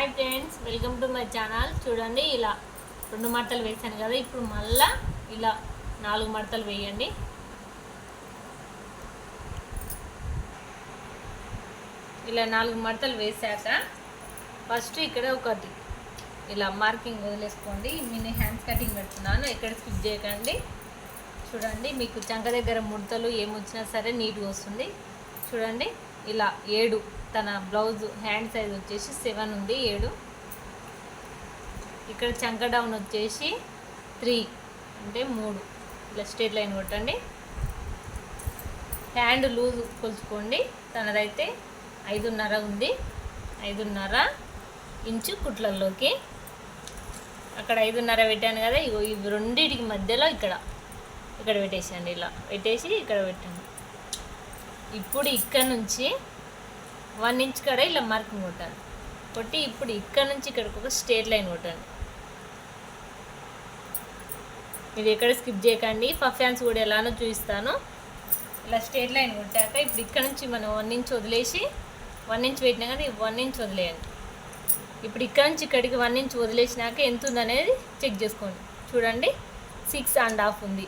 Hi friends, welcome to my channel. చూడండి, ఇలా 2 మడతలు వేసాను కదా. ఇప్పుడు మళ్ళా ఇలా 4 మడతలు వేయండి. ఇలా 4 మడతలు వేసాక ఫస్ట్ ఇక్కడ ఒకటి ఇలా మార్కింగ్ వదిలేసుకోండి. నేను హ్యాండ్స్ కటింగ్ పెడుతున్నాను, ఎక్కడ స్కిప్ చేయకండి. చూడండి, మీకు చంక దగ్గర ముడతలు ఏమొచ్చినా సరే నీట్గా వస్తుంది. చూడండి, ఇలా 7 తన బ్లౌజ్ హ్యాండ్ సైజ్ వచ్చేసి 7 ఉంది, 7. ఇక్కడ చంక డౌన్ వచ్చేసి 3 అంటే 3. ఇలా స్ట్రేట్ లైన్ కొట్టండి. హ్యాండ్ లూజ్ కొలుచుకోండి. తనదైతే 5.5 ఉంది. 5.5 ఇంచు కుట్లల్లోకి అక్కడ 5.5 పెట్టాను కదా. ఇగో ఇవి రెండింటికి మధ్యలో ఇక్కడ పెట్టేసండి. ఇలా పెట్టేసి ఇక్కడ పెట్టండి. ఇప్పుడు ఇక్కడ నుంచి 1 ఇంచ్ కాడ ఇలా మార్కింగ్ కొట్టాలి. కొట్టి ఇప్పుడు ఇక్కడ నుంచి ఇక్కడికి ఒక స్ట్రేట్ లైన్ కొట్టండి. ఇది ఎక్కడ స్కిప్ చేయకండి. పఫ్ హ్యాండ్స్ కూడా ఎలానో చూపిస్తాను. ఇలా స్ట్రేట్ లైన్ కొట్టాక ఇప్పుడు ఇక్కడ నుంచి మనం 1 ఇంచ్ వదిలేసి 1 ఇంచ్ పెట్టినా కదా, 1 ఇంచ్ వదిలేయండి. ఇప్పుడు ఇక్కడ నుంచి ఇక్కడికి 1 ఇంచ్ వదిలేసినాక ఎంత ఉందనేది చెక్ చేసుకోండి. చూడండి, 6.5 ఉంది.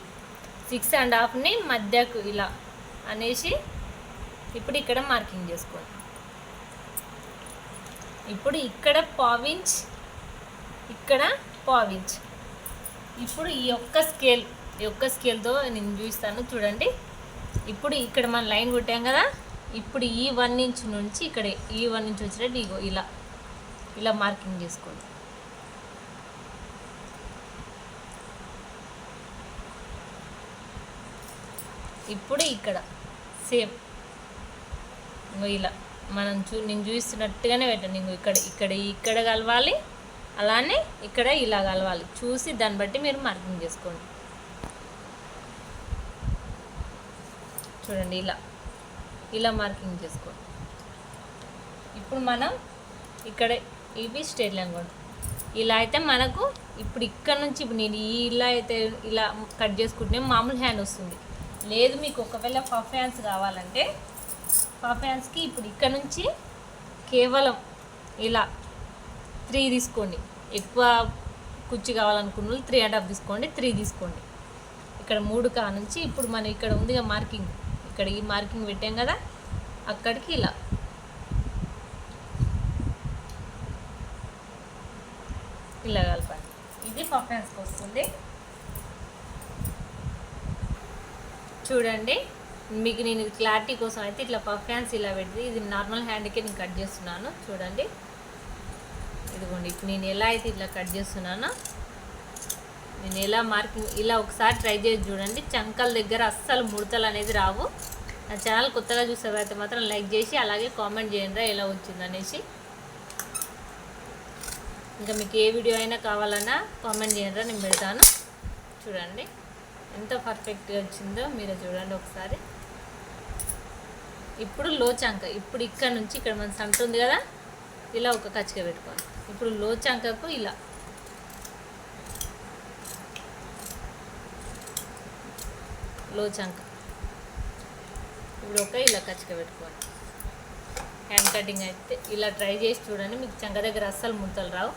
6.5ని మధ్యకు ఇలా అనేసి ఇప్పుడు ఇక్కడ మార్కింగ్ చేసుకోండి. ఇప్పుడు ఇక్కడ పావించ్, ఇక్కడ పావించ్. ఇప్పుడు ఈ ఒక్క స్కేల్తో నేను చూపిస్తాను. చూడండి, ఇప్పుడు ఇక్కడ మనం లైన్ కొట్టాం కదా. ఇప్పుడు ఈ 1 ఇంచ్ నుంచి ఇక్కడ ఈ 1 ఇంచ్ వచ్చినట్టు ఇగో ఇలా మార్కింగ్ చేసుకోండి. ఇప్పుడు ఇక్కడ సేమ్ ఇలా మనం నేను చూపిస్తున్నట్టుగానే పెట్టండి. ఇక్కడ కలవాలి, అలానే ఇక్కడ ఇలా కలవాలి. చూసి దాన్ని బట్టి మీరు మార్కింగ్ చేసుకోండి. చూడండి, ఇలా మార్కింగ్ చేసుకోండి. ఇప్పుడు మనం ఇక్కడ ఇవి స్ట్రేట్ లైన్ కూడా ఇలా అయితే మనకు ఇప్పుడు ఇక్కడ నుంచి ఇప్పుడు నేను ఇలా అయితే ఇలా కట్ చేసుకుంటే మామూలు హ్యాండ్ వస్తుంది. లేదు మీకు ఒకవేళ పఫ్ హ్యాండ్స్ కావాలంటే పఫ్ హ్యాండ్స్కి ఇప్పుడు ఇక్కడ నుంచి కేవలం ఇలా 3 తీసుకోండి. ఎక్కువ కుర్చీ కావాలనుకున్న వాళ్ళు 3.5 తీసుకోండి. 3 తీసుకోండి. ఇక్కడ 3 కా నుంచి ఇప్పుడు మనం ఇక్కడ ఉందిగా మార్కింగ్, ఇక్కడ ఈ మార్కింగ్ పెట్టాం కదా, అక్కడికి ఇలా కలపాలి. ఇది పఫ్ హ్యాండ్స్కి వస్తుంది. చూడండి, మీకు నేను ఇది క్లారిటీ కోసం అయితే ఇట్లా పఫ్ హ్యాండ్స్ ఇలా పెట్టి, ఇది నార్మల్ హ్యాండ్కే నేను కట్ చేస్తున్నాను. చూడండి, ఇదిగోండి. ఇప్పుడు నేను ఎలా అయితే ఇట్లా కట్ చేస్తున్నానో, నేను ఎలా మార్కింగ్ ఇలా ఒకసారి ట్రై చేసి చూడండి. చంకల దగ్గర అస్సలు ముడతలు అనేది రావు. నా ఛానల్ కొత్తగా చూసేవైతే మాత్రం లైక్ చేసి అలాగే కామెంట్ చేయండి ఎలా వచ్చిందనేసి. ఇంకా మీకు ఏ వీడియో అయినా కావాలన్నా కామెంట్ చేయండి, నేను పెడతాను. చూడండి ఎంత పర్ఫెక్ట్గా వచ్చిందో మీరే చూడండి ఒకసారి. ఇప్పుడు లో చంక, ఇప్పుడు ఇక్కడ నుంచి ఇక్కడ మన సంట ఉంది కదా, ఇలా ఒక కచ్చిక పెట్టుకోవాలి. ఇప్పుడు లో చంకకు ఇలా లో చంక ఇప్పుడు ఇలా కచ్చిక పెట్టుకోవాలి. హ్యాండ్ కటింగ్ అయితే ఇలా ట్రై చేసి చూడండి. మీకు చంక దగ్గర అస్సలు ముడతలు రావు.